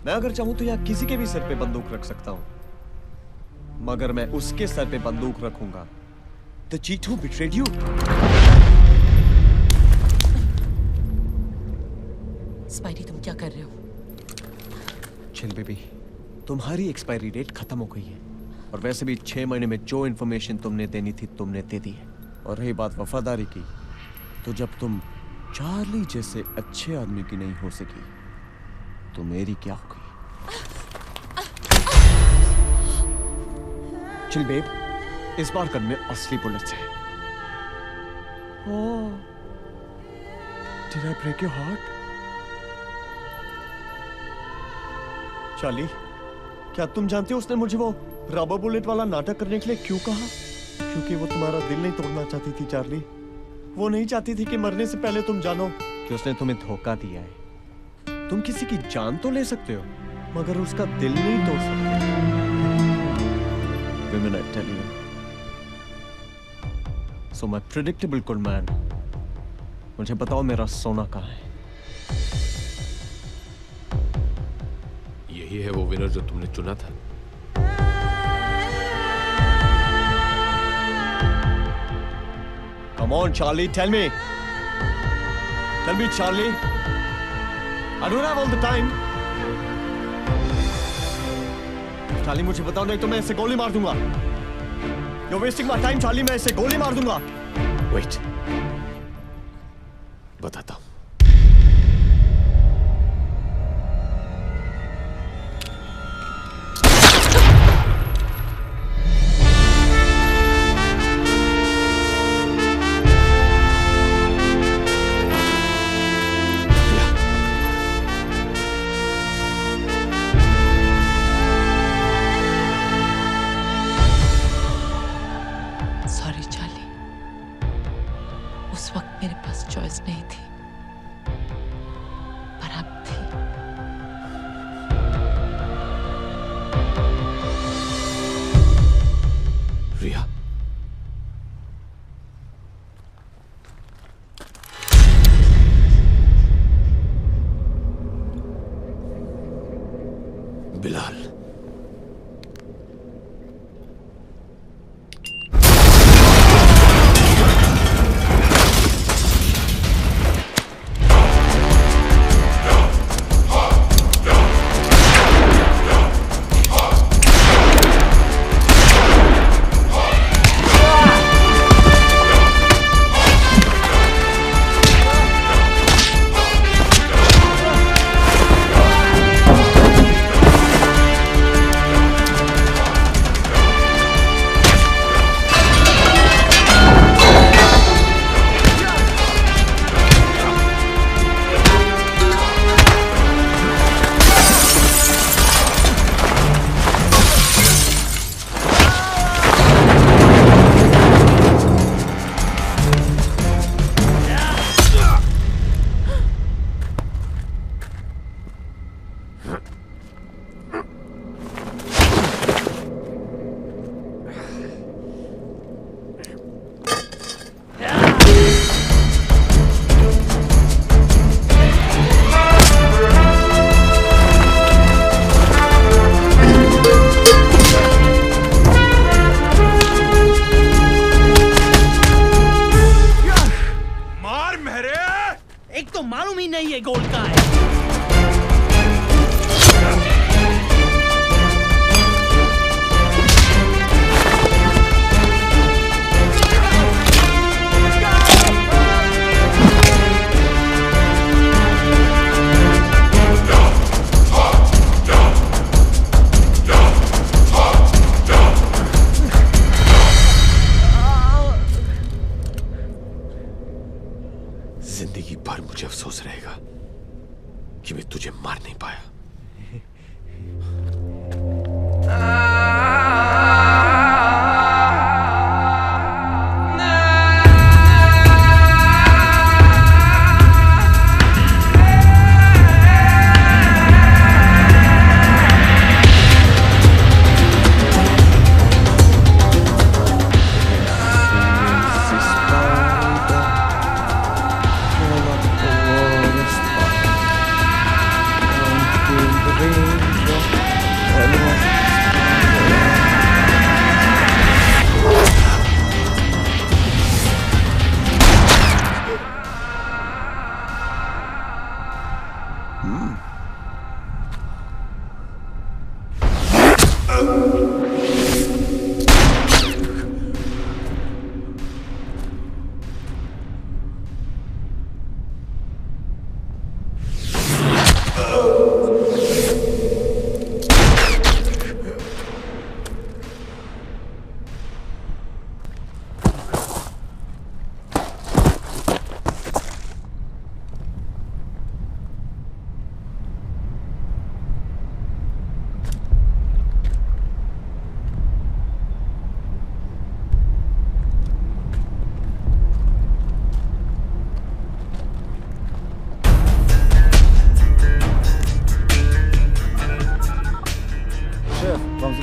मैं अगर चाहूं तो यहाँ किसी के भी सर पे बंदूक रख सकता हूं, मगर मैं उसके सर पे बंदूक रखूंगा। The G2 betrayed you. Spidey, तुम क्या कर रहे हो? चिल बेबी, तुम्हारी एक्सपायरी डेट खत्म हो गई है, और वैसे भी 6 महीने में जो इन्फॉर्मेशन तुमने देनी थी तुमने दे दी है। और रही बात वफादारी की, तो जब तुम चार्ली जैसे अच्छे आदमी की नहीं हो सकी तो मेरी क्या होगी? चिल बेब, इस बार गन में असली बुलेट्स है। Oh, did I break your heart? Charlie, क्या तुम जानते हो उसने मुझे वो रबर बुलेट वाला नाटक करने के लिए क्यों कहा? क्योंकि वो तुम्हारा दिल नहीं तोड़ना चाहती थी चार्ली। वो नहीं चाहती थी कि मरने से पहले तुम जानो कि उसने तुम्हें धोखा दिया है। तुम किसी की जान तो ले सकते हो, मगर उसका दिल नहीं तोड़ सकते। Women, I tell you. So my predictable good man, मुझे बताओ मेरा सोना कहाँ है? यही है वो विनर जो तुमने चुना था। Come on, Charlie, tell me. Tell me, Charlie. I don't have all the time. Charlie, मुझे बताओ, नहीं तो मैं इसे गोली मार दूंगा। You're wasting my time, Charlie. मैं इसे गोली मार दूंगा। Wait. बताता हूँ। सॉरी चार्ली, उस वक्त मेरे पास चॉइस नहीं थी, पर अब थी। रिया, Bilal,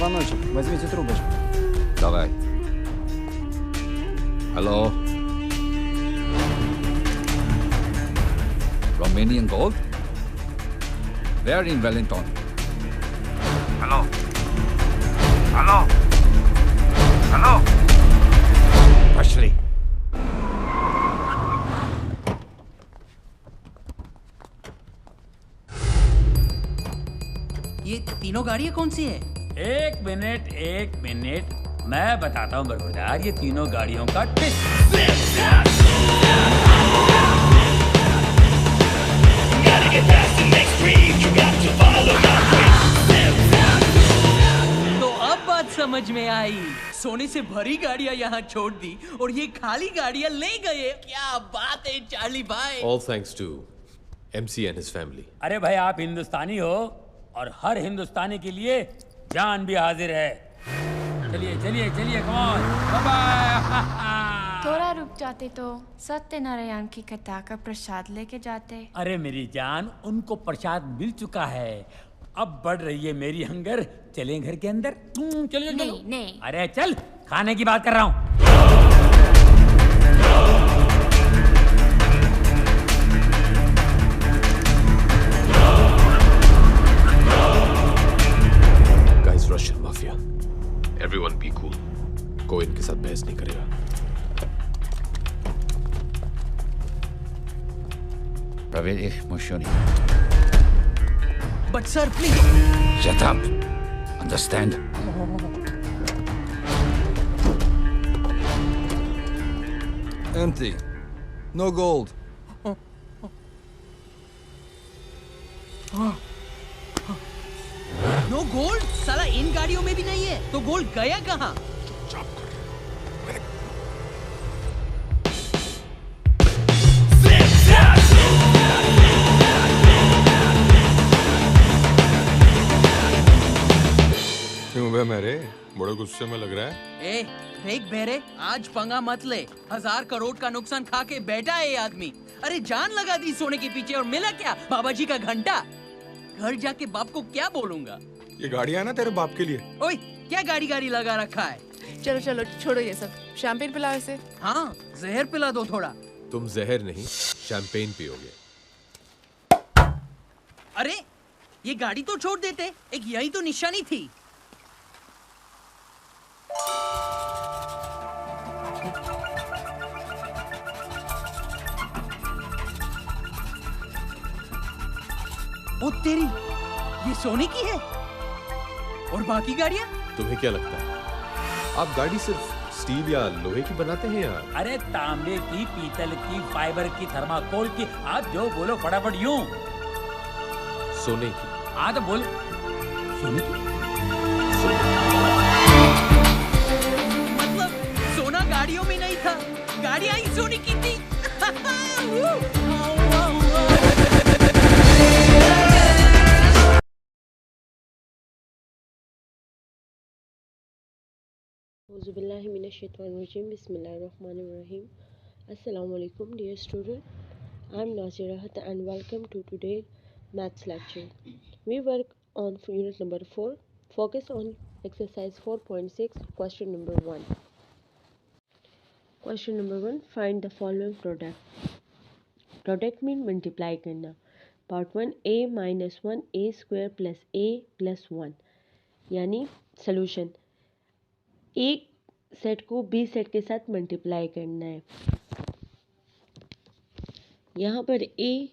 звоночек. Возьмите трубочку. Давай. Hello. Romanian gold? Where in Wellington? Hello. Hello. Hello. Ashley. ये तीनों गाड़ियाँ कौन सी है? एक मिनट मैं बताता हूँ बरखुरदार, ये तीनों गाड़ियों का ट्विस्ट। तो अब बात समझ में आई। सोने से भरी गाड़ियाँ यहाँ छोड़ दी और ये खाली गाड़ियाँ ले गए। क्या बात है चार्ली भाई। All thanks to MC and his family. अरे भाई आप हिंदुस्तानी हो और हर हिंदुस्तानी के लिए जान भी हाजिर है। चलिए चलिए चलिए, कम ऑन, बाय बाय। थोड़ा रुक जाते तो सत्यनारायण की कथा का प्रसाद लेके जाते। अरे मेरी जान, उनको प्रसाद मिल चुका है, अब बढ़ रही है मेरी हंगर। चलें घर के अंदर? चलो चलो। नहीं, नहीं। अरे चल, खाने की बात कर रहा हूँ। Guys, Russian mafia. Everyone be cool. कोई इनके साथ बहस नहीं करेगा। Prověď ich mušony. But sir, please. Shut up. Understand? Empty. No gold. No gold? साला इन गाड़ियों में भी नहीं है, तो गोल्ड गया कहाँ? क्यों बे मेरे बड़े गुस्से में लग रहा है? ए, देख बेरे, आज पंगा मत ले। 1000 करोड़ का नुकसान खा के बैठा है ये आदमी। अरे जान लगा दी सोने के पीछे और मिला क्या? बाबा जी का घंटा। घर जाके बाप को क्या बोलूंगा? ये गाड़ियाँ ना तेरे बाप के लिए। ओए, क्या गाड़ी लगा रखा है? चलो चलो छोड़ो ये सब, शैंपेन पिलाओ इसे। हाँ, जहर पिला दो थोड़ा। तुम जहर नहीं, शैंपेन पियोगे। अरे, ये गाड़ी तो छोड़ देते, एक यही तो निशानी थी। ओ तेरी, ये सोने की है? और बाकी गाड़ियाँ? तुम्हें क्या लगता है आप गाड़ी सिर्फ स्टील या लोहे की बनाते हैं यार? अरे तांबे की, पीतल की, फाइबर की, थर्माकोल की, आप जो बोलो फटाफट यूं। सोने की। हाँ तो बोल। सोने की? मतलब सोना गाड़ियों में नहीं था, गाड़ियाँ ही सोने की थी। Bismillahirrahmanirrahim. Assalamu alaikum dear student. I am Nazira Hat and welcome to today's maths lecture. We work on unit number 4. Focus on exercise 4.6 question number 1. Question number 1, find the following product. Product mean multiply करना. Part 1, a minus 1 a square plus a plus 1 यानी solution. एक set को B set के साथ multiply करना है। यहाँ पर ए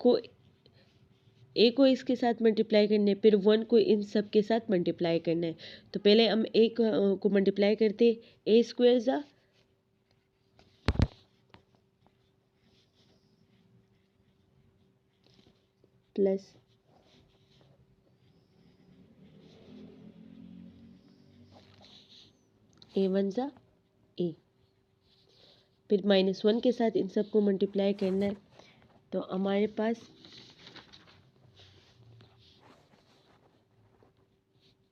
को इसके साथ मल्टीप्लाई करना है, फिर 1 को इन सब के साथ मल्टीप्लाई करना है। तो पहले हम ए को मल्टीप्लाई करते, ए स्क्वायर जा प्लस A1 जा ए, फिर -1 के साथ इन सब को मल्टीप्लाई करना है। तो हमारे पास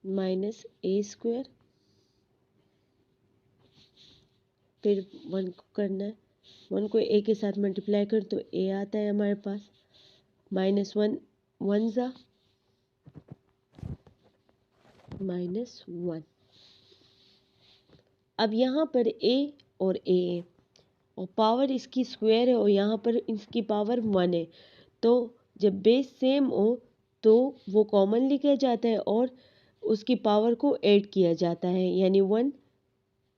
-a² फिर 1 को करना है, 1 को a के साथ मल्टीप्लाई कर तो a आता है हमारे पास। -1 1 जा -1। अब यहाँ पर a और a और पावर इसकी स्क्वायर है और यहाँ पर इसकी पावर 1 है। तो जब बेस सेम हो तो वो कॉमन लिखा जाता है और उसकी पावर को ऐड किया जाता है, यानी 1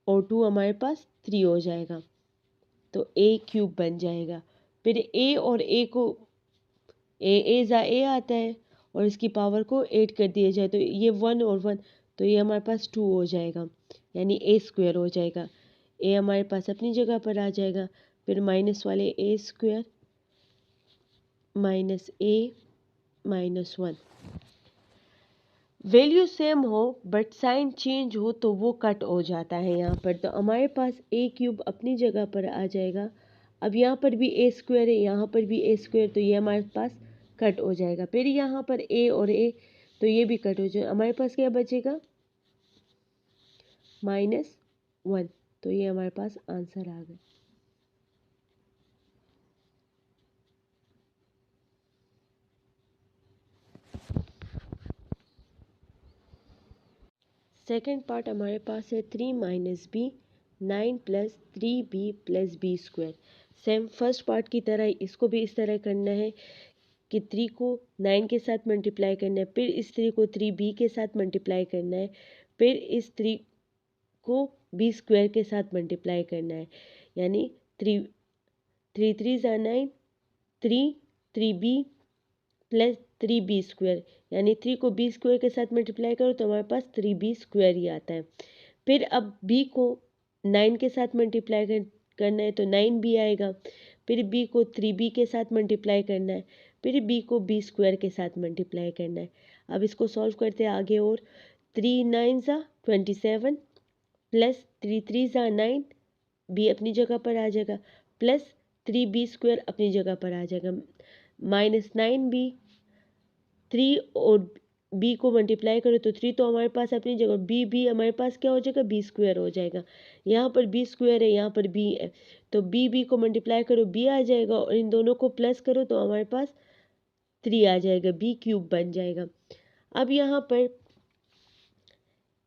और 2 हमारे पास 3 हो जाएगा, तो a³ बन जाएगा। फिर a और a को a आता है और इसकी पावर को ऐड कर दिया जाए तो ये 1 और 1, तो ये हमारे पास 2 हो जाएगा, यानी a² हो जाएगा। a हमारे पास अपनी जगह पर आ जाएगा। फिर माइनस वाले a² -a -1। वैल्यू सेम हो बट साइन चेंज हो तो वो कट हो जाता है यहाँ पर। तो हमारे पास a³ अपनी जगह पर आ जाएगा। अब यहाँ पर भी a² है, यहाँ पर भी a², तो ये हमारे पास कट हो जाएगा। फिर यहाँ पर a और a, तो ये भी कट हो जाएगा। हमारे पास क्या बचेगा? -1। तो ये हमारे पास आंसर आ गया। सेकेंड पार्ट हमारे पास है 3 - b 9 + 3b + b²। Same first part की तरह इसको भी इस तरह करना है कि 3 को 9 के साथ मल्टीप्लाई करना है, फिर इस 3 को 3b के साथ मल्टीप्लाई करना है, फिर इस 3 को b² के साथ मल्टीप्लाई करना है, यानी 3 3 9 3 3b + 3b², यानी 3 को b² के साथ मल्टीप्लाई करो तो हमारे पास 3b² ही आता है। फिर अब b को 9 के साथ मल्टीप्लाई करना है तो 9b आएगा। फिर b को 3b के साथ मल्टीप्लाई करना है, फिर b को b² के साथ मल्टीप्लाई करना है। अब इसको सॉल्व करते हैं आगे, और 3 9 27 + 3 3 9, b अपनी जगह पर आ जाएगा, प्लस 3b² अपनी जगह पर आ जाएगा, -9b। 3 और b को मल्टीप्लाई करो तो 3 तो हमारे पास अपनी जगह, b हमारे पास क्या हो जाएगा? b² हो जाएगा। यहाँ पर b² है, यहाँ पर b है, तो b को मल्टीप्लाई करो, b आ जाएगा, और इन दोनों को प्लस करो तो हमारे पास 3 आ जाएगा, b³ बन जाएगा। अब यहाँ पर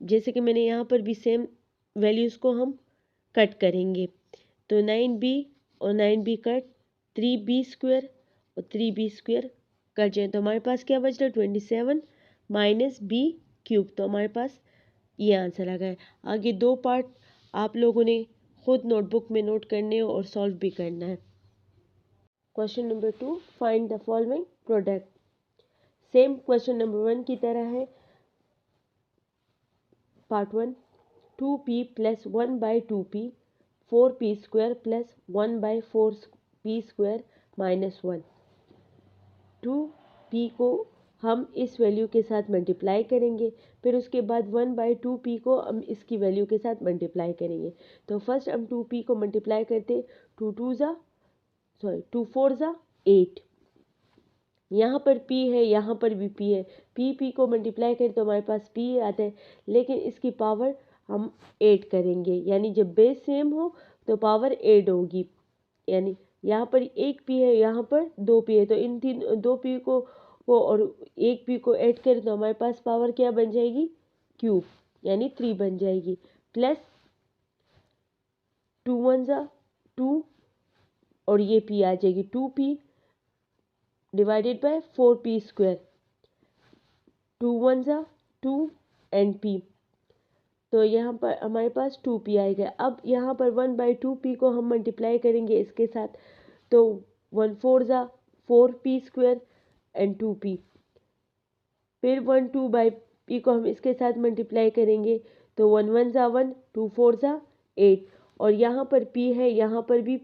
जैसे कि मैंने यहाँ पर भी सेम वैल्यूज़ को हम कट करेंगे, तो 9b और 9b कट, 3b² और 3b² कट जाए, तो हमारे पास क्या बच रहा है? 27 - b³। तो हमारे पास ये आंसर आ गया। आगे 2 पार्ट आप लोगों ने खुद नोटबुक में नोट करने और सॉल्व भी करना है। Question number 2, find the following product. Same question number 1 की तरह है। Part 1, 2p + 1/2p 4p² + 1/4p² -1। 2p को हम इस वैल्यू के साथ मल्टीप्लाई करेंगे, फिर उसके बाद 1/2p को हम इसकी वैल्यू के साथ मल्टीप्लाई करेंगे। तो फर्स्ट हम 2p को मल्टीप्लाई करते, 2 4 8। यहाँ पर p है, यहाँ पर भी p है, p को मल्टीप्लाई करें तो हमारे पास p आता है, लेकिन इसकी पावर हम ऐड करेंगे, यानी जब बेस सेम हो तो पावर ऐड होगी, यानी यहाँ पर एक p है, यहाँ पर 2p है, तो इन 2p को और एक p को ऐड करें तो हमारे पास पावर क्या बन जाएगी? क्यूब, यानी 3 बन जाएगी, प्लस 2 1 2 और ये p आ जाएगी, 2p divided by 4p², 2 1 2 and p, तो यहाँ पर हमारे पास 2p आएगा। अब यहाँ पर 1/2p को हम मल्टीप्लाई करेंगे इसके साथ, तो 1 4 4p² एंड 2p, फिर 1 2/p को हम इसके साथ मल्टीप्लाई करेंगे, तो 1 1 1 2 4 8, और यहाँ पर p है, यहाँ पर भी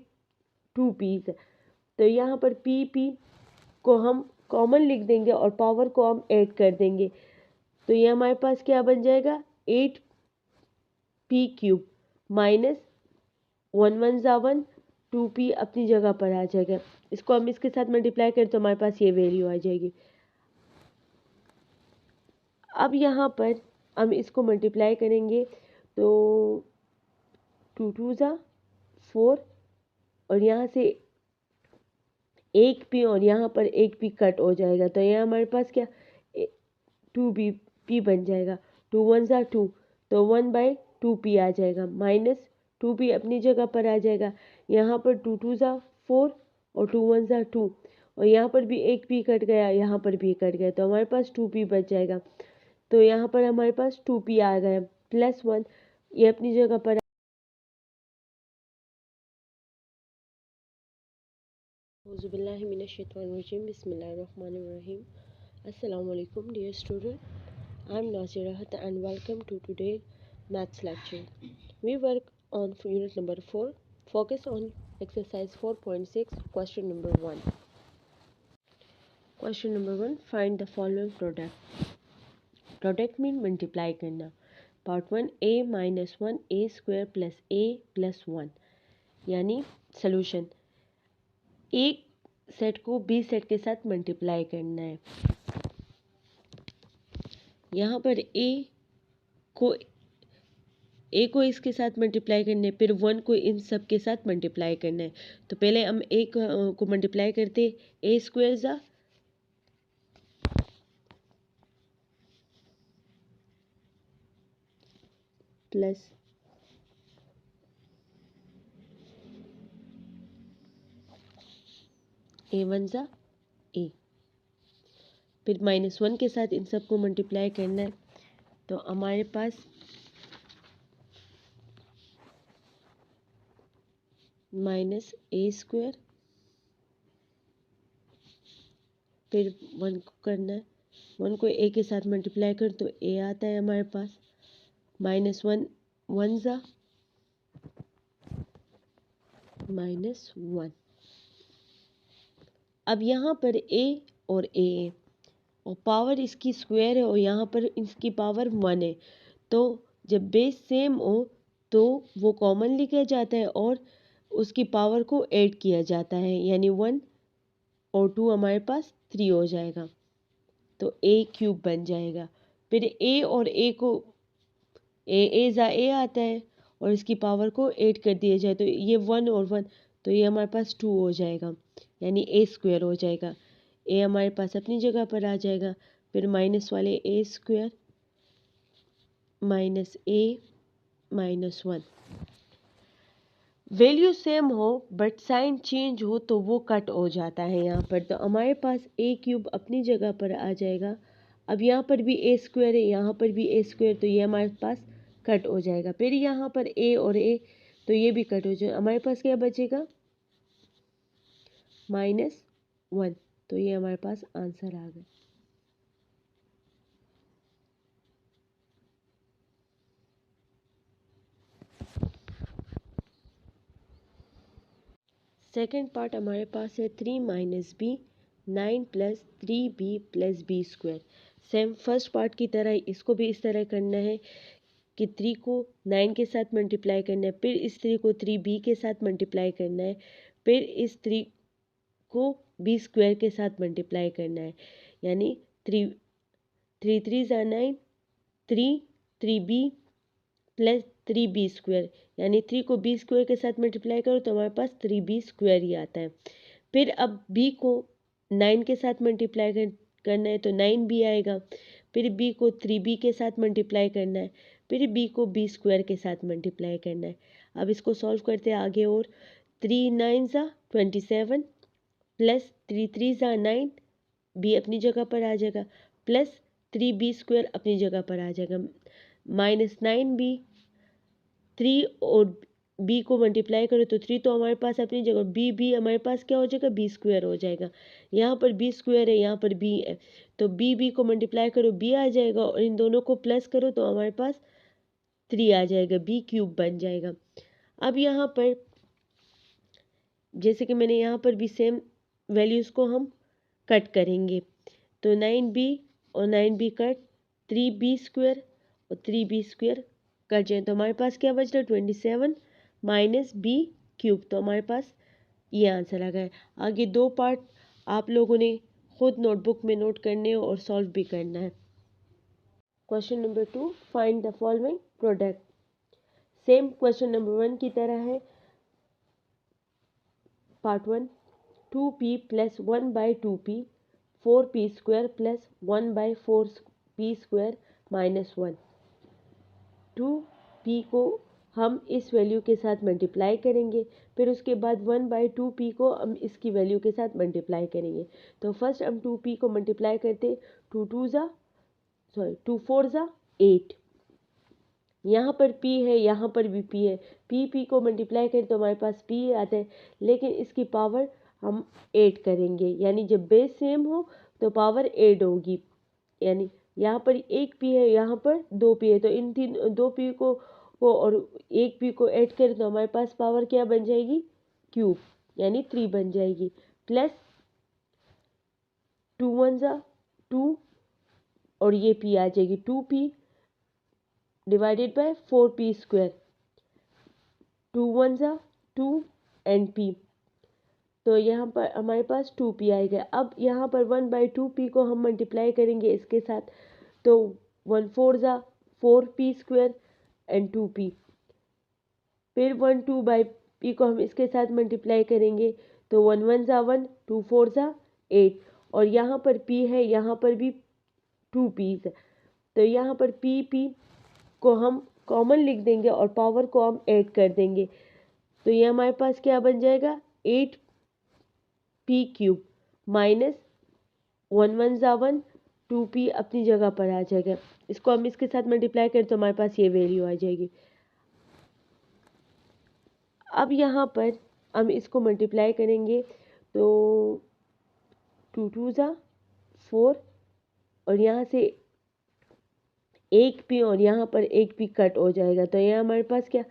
2p है, तो यहाँ पर p को हम कॉमन लिख देंगे और पावर को हम ऐड कर देंगे, तो ये हमारे पास क्या बन जाएगा? 8p³ -1 1 1 2p अपनी जगह पर आ जाएगा। इसको हम इसके साथ मल्टीप्लाई करें तो हमारे पास ये वैल्यू आ जाएगी। अब यहाँ पर हम इसको मल्टीप्लाई करेंगे, तो 2 2 4, और यहाँ से एक p और यहाँ पर एक p कट हो जाएगा, तो यहाँ हमारे पास क्या 2p बन जाएगा। टू वन ज़ा टू, तो 1/2p आ जाएगा, माइनस 2p अपनी जगह पर आ जाएगा। यहाँ पर 2 2 ज़ा 4 और 2 1 ज़ा 2, और यहाँ पर भी एक p कट गया, यहाँ पर भी कट गया, तो हमारे पास 2p बच जाएगा। तो यहाँ पर हमारे पास 2p आ गया, +1 ये अपनी जगह पर। औज़ुबिल्लाहिमिनश्शैतानिर्रजीम, बिस्मिल्लाहिर्रहमानिर्रहीम। Assalamu alaikum dear student, I am Nazira Hat and welcome to today's maths lecture. We work on unit number 4, focus on exercise 4.6, question number 1. Question number 1, find the following product. Product mean multiply करना. Part 1, a minus 1 a square plus a plus 1, यानी solution. एक set को B set के साथ multiply करना है। यहाँ पर ए को इसके साथ मल्टीप्लाई करना है, फिर 1 को इन सब के साथ मल्टीप्लाई करना है। तो पहले हम ए को मल्टीप्लाई करते, ए स्क्वायर ज़ा प्लस ए वन ज़ा ए, फिर -1 के साथ इन सब को मल्टीप्लाई करना है। तो हमारे पास माइनस ए स्क्वायर, फिर 1 को करना है, 1 को ए के साथ मल्टीप्लाई कर तो ए आता है हमारे पास, -1 1 ज़ा -1। अब यहाँ पर ए और ए और पावर इसकी स्क्वायर है और यहाँ पर इसकी पावर 1 है, तो जब बेस सेम हो तो वो कॉमन लिखा जाता है और उसकी पावर को ऐड किया जाता है, यानी 1 और 2 हमारे पास 3 हो जाएगा, तो ए क्यूब बन जाएगा। फिर ए और ए को ए ज़ा ए आता है और इसकी पावर को ऐड कर दिया जाए, तो ये 1 और 1, तो ये हमारे पास 2 हो जाएगा, यानी ए स्क्वायर हो जाएगा। ए हमारे पास अपनी जगह पर आ जाएगा, फिर माइनस वाले ए स्क्वायर माइनस ए -1। वैल्यू सेम हो बट साइन चेंज हो तो वो कट हो जाता है यहाँ पर, तो हमारे पास ए क्यूब अपनी जगह पर आ जाएगा। अब यहाँ पर भी ए स्क्वायर है, यहाँ पर भी ए स्क्वायर, तो ये हमारे पास कट हो जाएगा। फिर यहाँ पर ए और ए, तो ये भी कट हो जाएगा। हमारे पास क्या बचेगा, -1, तो ये हमारे पास आंसर आ गया। सेकेंड पार्ट हमारे पास है 3 - b 9 + 3b + b square. Same first part की तरह इसको भी इस तरह करना है कि 3 को 9 के साथ मल्टीप्लाई करना है, फिर इस 3 को 3b के साथ मल्टीप्लाई करना है, फिर इस 3 को b स्क्वायर के साथ मल्टीप्लाई करना है, यानी 3 3 ज़ा 9, 3b + 3b स्क्वायर, यानी 3 को b स्क्वायर के साथ मल्टीप्लाई करो तो हमारे पास 3b स्क्वायर ही आता है। फिर अब b को 9 के साथ मल्टीप्लाई करना है तो 9b आएगा, फिर b को 3b के साथ मल्टीप्लाई करना है, फिर b को b स्क्वायर के साथ मल्टीप्लाई करना है। अब इसको सॉल्व करते हैं आगे, और 3 9 ज़ा 27 प्लस 3 3 ज़ा 9, b अपनी जगह पर आ जाएगा, प्लस 3b स्क्वायर अपनी जगह पर आ जाएगा, -9b, 3 और b को मल्टीप्लाई करो तो 3 तो हमारे पास अपनी जगह, b हमारे पास क्या हो जाएगा, b स्क्वायर हो जाएगा। यहाँ पर b स्क्वायर है, यहाँ पर b है, तो b को मल्टीप्लाई करो b आ जाएगा, और इन दोनों को प्लस करो तो हमारे पास 3 आ जाएगा, b क्यूब बन जाएगा। अब यहाँ पर जैसे कि मैंने यहाँ पर भी सेम वैल्यूज़ को हम कट करेंगे, तो 9b और 9b कट, 3b स्क्वायर और 3b स्क्वायर कट जाए, तो हमारे पास क्या बच रहा है, 27 - b क्यूब, तो हमारे पास ये आंसर आ गया। आगे 2 पार्ट आप लोगों ने खुद नोटबुक में नोट करने और सॉल्व भी करना है। Question number 2, find the following product. Same question number 1 की तरह है। Part 1, 2p + 1/2p 4p² + 1/4p² - 1। 2p को हम इस वैल्यू के साथ मल्टीप्लाई करेंगे, फिर उसके बाद 1/2p को हम इसकी वैल्यू के साथ मल्टीप्लाई करेंगे। तो फर्स्ट हम 2p को मल्टीप्लाई करते, 2 4 ज़ा 8, यहाँ पर p है, यहाँ पर भी p है, p को मल्टीप्लाई करें तो हमारे पास p आता है, लेकिन इसकी पावर हम 8 करेंगे, यानी जब बेस सेम हो तो पावर 8 होगी। यानी यहाँ पर एक p है, यहाँ पर 2p है, तो इन 2p को और 1p को ऐड करें तो हमारे पास पावर क्या बन जाएगी, क्यूब, यानी 3 बन जाएगी, प्लस 2 1 ज़ा 2 और ये p आ जाएगी, 2p divided by 4p square, 2 1 ज़ा 2 एंड p, तो यहाँ पर हमारे पास 2p आएगा। अब यहाँ पर 1/2p को हम मल्टीप्लाई करेंगे इसके साथ, तो 1 4 ज़ा 4p स्क्वायर एंड 2p, फिर 1 2/p को हम इसके साथ मल्टीप्लाई करेंगे, तो 1 1 ज़ा 1, 2 4 ज़ा 8, और यहाँ पर p है, यहाँ पर भी 2p है, तो यहाँ पर p को हम कॉमन लिख देंगे और पावर को हम ऐड कर देंगे, तो ये हमारे पास क्या बन जाएगा, 8p क्यूब माइनस 1 1 ज़ा 1, 2p अपनी जगह पर आ जाएगा। इसको हम इसके साथ मल्टीप्लाई करें तो हमारे पास ये वैल्यू आ जाएगी। अब यहाँ पर हम इसको मल्टीप्लाई करेंगे तो 2 2 ज़ा 4, और यहाँ से एक p और यहाँ पर एक p कट हो जाएगा, तो यहाँ हमारे पास क्या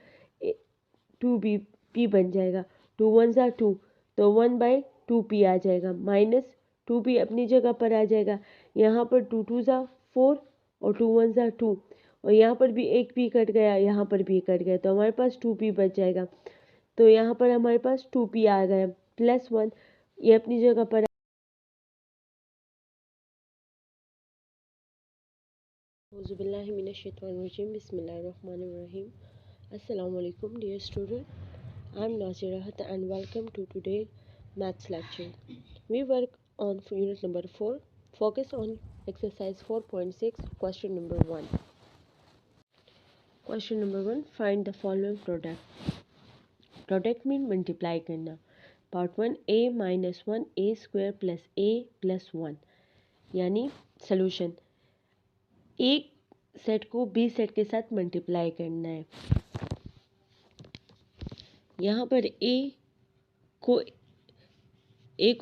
2p बन जाएगा, 2 1 ज़ा 2, तो 1/2p आ जाएगा, माइनस 2p अपनी जगह पर आ जाएगा, यहाँ पर 2 2 ज़ा 4 और 2 1 ज़ा 2, और यहाँ पर भी एक p कट गया, यहाँ पर भी कट गया, तो हमारे पास 2p बच जाएगा, तो यहाँ पर हमारे पास 2p आ गया, प्लस 1 ये अपनी जगह पर। बिस्मिल्लाहिर्रहमानिर्रहीम। Assalamu alaikum dear student, I am Nazirahat and welcome to today's maths lecture. We work on unit number 4, focus on exercise 4.6, question number 1. Question number 1, find the following product. Product mean multiply करना. Part 1, a minus 1 a square plus a plus 1, यानी solution. एक set को B set के साथ multiply करना है। यहाँ पर ए को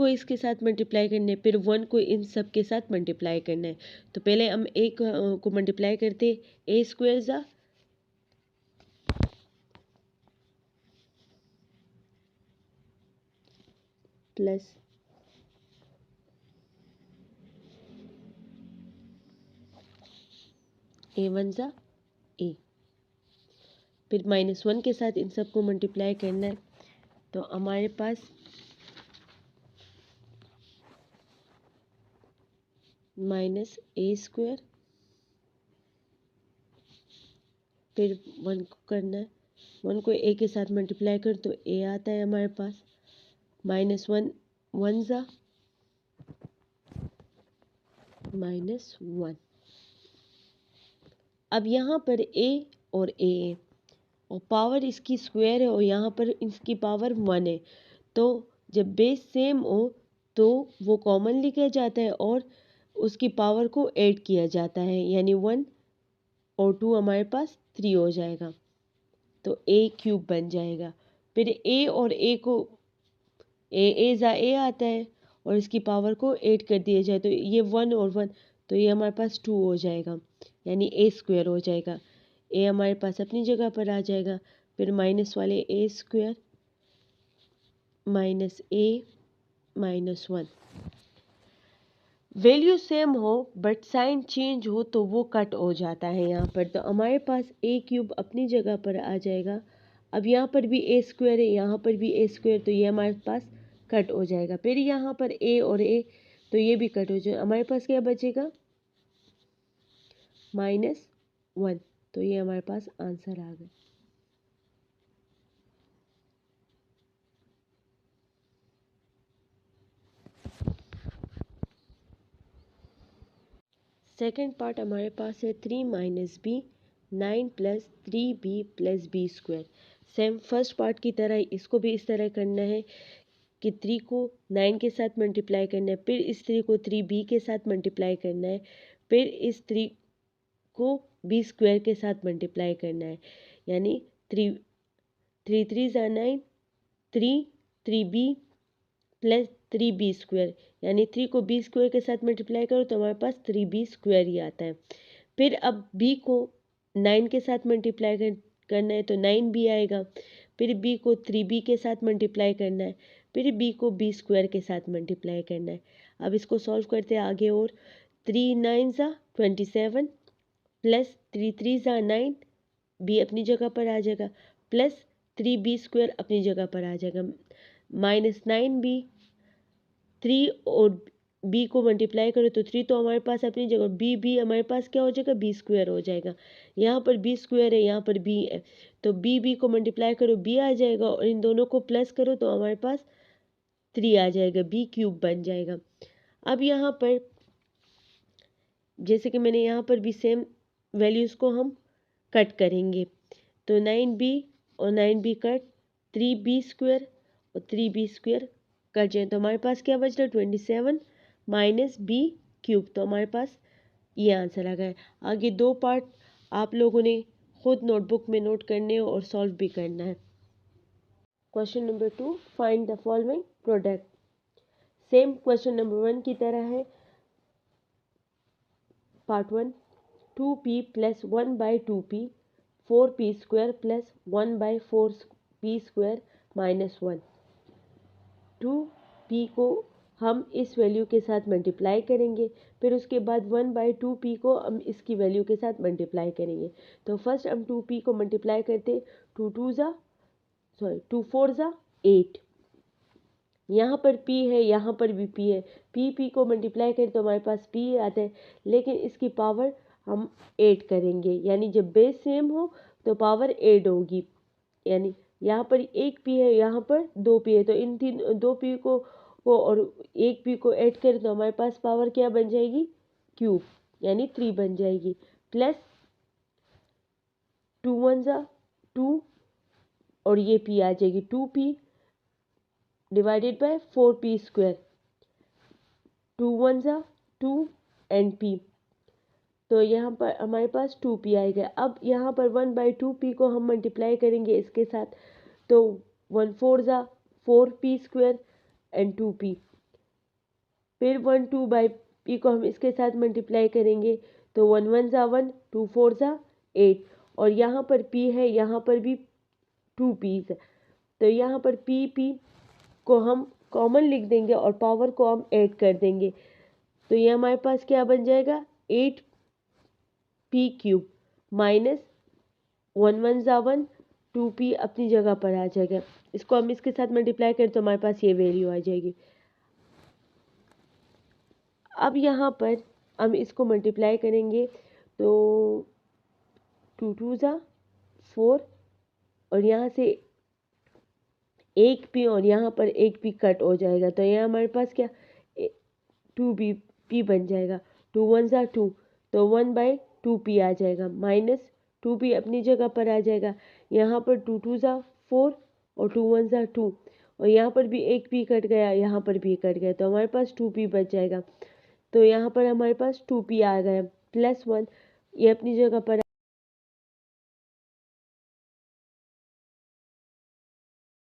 इसके साथ मल्टीप्लाई करना है, फिर 1 को इन सब के साथ मल्टीप्लाई करना है। तो पहले हम ए को मल्टीप्लाई करते, ए स्क्वायर ज़ा प्लस ए 1 ज़ा ए, फिर -1 के साथ इन सब को मल्टीप्लाई करना है, तो हमारे पास माइनस ए स्क्वायर, फिर 1 को करना है, 1 को ए के साथ मल्टीप्लाई कर तो ए आता है हमारे पास, -1 1 ज़ा -1। अब यहाँ पर ए और ए और पावर इसकी स्क्वायर है और यहाँ पर इसकी पावर 1 है, तो जब बेस सेम हो तो वो कॉमन लिखा जाता है और उसकी पावर को ऐड किया जाता है, यानी 1 और 2 हमारे पास 3 हो जाएगा, तो ए क्यूब बन जाएगा। फिर ए और ए को ए ज़ा ए आता है और इसकी पावर को ऐड कर दिया जाए, तो ये 1 और 1, तो ये हमारे पास 2 हो जाएगा, यानी ए स्क्वायर हो जाएगा। ए हमारे पास अपनी जगह पर आ जाएगा, फिर माइनस वाले ए स्क्वायर माइनस ए -1। वैल्यू सेम हो बट साइन चेंज हो तो वो कट हो जाता है यहाँ पर, तो हमारे पास ए क्यूब अपनी जगह पर आ जाएगा। अब यहाँ पर भी ए स्क्वायर है, यहाँ पर भी ए स्क्वायर, तो ये हमारे पास कट हो जाएगा। फिर यहाँ पर ए और ए, तो ये भी कट हो जाएगा, हमारे पास क्या बचेगा -1, तो ये हमारे पास आंसर आ गया। सेकेंड पार्ट हमारे पास है 3 - b 9 plus 3b plus b square. Same first part की तरह इसको भी इस तरह करना है कि 3 को 9 के साथ मल्टीप्लाई करना है, फिर इस 3 को 3b के साथ मल्टीप्लाई करना है, फिर इस 3 को बी स्क्वायर के साथ मल्टीप्लाई करना है। यानी 3 3 ज़ा 9, 3b प्लस 3b स्क्वायर, यानी 3 को बी स्क्वायर के साथ मल्टीप्लाई करो तो हमारे पास 3b स्क्वायर ही आता है। फिर अब b को 9 के साथ मल्टीप्लाई करना है तो 9b आएगा, फिर b को 3b के साथ मल्टीप्लाई करना है, फिर b को b स्क्वायर के साथ मल्टीप्लाई करना है। अब इसको सॉल्व करते हैं आगे, और 3 9 ज़ा 27 प्लस 3 ज़ा 9, b अपनी जगह पर आ जाएगा, प्लस 3b स्क्वायर अपनी जगह पर आ जाएगा, माइनस 9b। 3 और b को मल्टीप्लाई करो तो 3 तो हमारे पास अपनी जगह, b हमारे पास क्या हो जाएगा, b स्क्वायर हो जाएगा। यहाँ पर b स्क्वायर है, यहाँ पर b है, तो b को मल्टीप्लाई करो b आ जाएगा, और इन दोनों को प्लस करो तो हमारे पास 3 आ जाएगा, b क्यूब बन जाएगा। अब यहाँ पर जैसे कि मैंने यहाँ पर भी सेम वैल्यूज़ को हम कट करेंगे, तो 9b और 9b कट, 3b स्क्वायर और 3b स्क्वायर कट जाए तो हमारे पास क्या बच रहा है, 27 माइनस b क्यूब। तो हमारे पास ये आंसर आ गया। आगे दो पार्ट आप लोगों ने खुद नोटबुक में नोट करने और सॉल्व भी करना है। Question number 2, find the following product. Same question number 1 की तरह है। Part 1, 2p plus 1 by 2p, 4p square plus 1 by 4p square minus 1। 2p को हम इस वैल्यू के साथ मल्टीप्लाई करेंगे, फिर उसके बाद 1 बाई 2p को हम इसकी वैल्यू के साथ मल्टीप्लाई करेंगे। तो फर्स्ट हम 2p को मल्टीप्लाई करते, 2 4 ज़ा 8। यहाँ पर p है, यहाँ पर भी p है, p को मल्टीप्लाई करें तो हमारे पास p आता है, लेकिन इसकी पावर हम 8 करेंगे, यानी जब बेस सेम हो तो पावर 8 होगी। यानी यहाँ पर एक p है, यहाँ पर 2p है, तो इन 2p को और एक p को ऐड करें तो हमारे पास पावर क्या बन जाएगी, क्यूब, यानी 3 बन जाएगी, प्लस 2 1 ज़ा 2 और ये p आ जाएगी, 2p divided by 4p square, 2 1 ज़ा 2 एंड p, तो यहाँ पर हमारे पास 2p आएगा। अब यहाँ पर 1 बाई 2p को हम मल्टीप्लाई करेंगे इसके साथ, तो 1 4 ज़ा 4p स्क्वायर एंड 2p, फिर 1 2 बाई p को हम इसके साथ मल्टीप्लाई करेंगे, तो 1 1 ज़ा 1, 2 4 ज़ा 8, और यहाँ पर p है, यहाँ पर भी 2p है, तो यहाँ पर p को हम कॉमन लिख देंगे और पावर को हम ऐड कर देंगे, तो ये हमारे पास क्या बन जाएगा, 8p क्यूब माइनस 1 1 ज़ा 1, 2p अपनी जगह पर आ जाएगा। इसको हम इसके साथ मल्टीप्लाई करें तो हमारे पास ये वैल्यू आ जाएगी। अब यहाँ पर हम इसको मल्टीप्लाई करेंगे तो 2 2 ज़ा 4, और यहाँ से एक p और यहाँ पर एक p कट हो जाएगा, तो यहाँ हमारे पास क्या 2p बन जाएगा, 2 1 ज़ा 2, तो 1 बाई 2p आ जाएगा, माइनस 2p अपनी जगह पर आ जाएगा, यहाँ पर 2 2 ज़ा 4 और 2 1 ज़ा 2, और यहाँ पर भी एक p कट गया, यहाँ पर भी कट गया, तो हमारे पास 2p बच जाएगा। तो यहाँ पर हमारे पास 2p आ गया, प्लस 1 ये अपनी जगह पर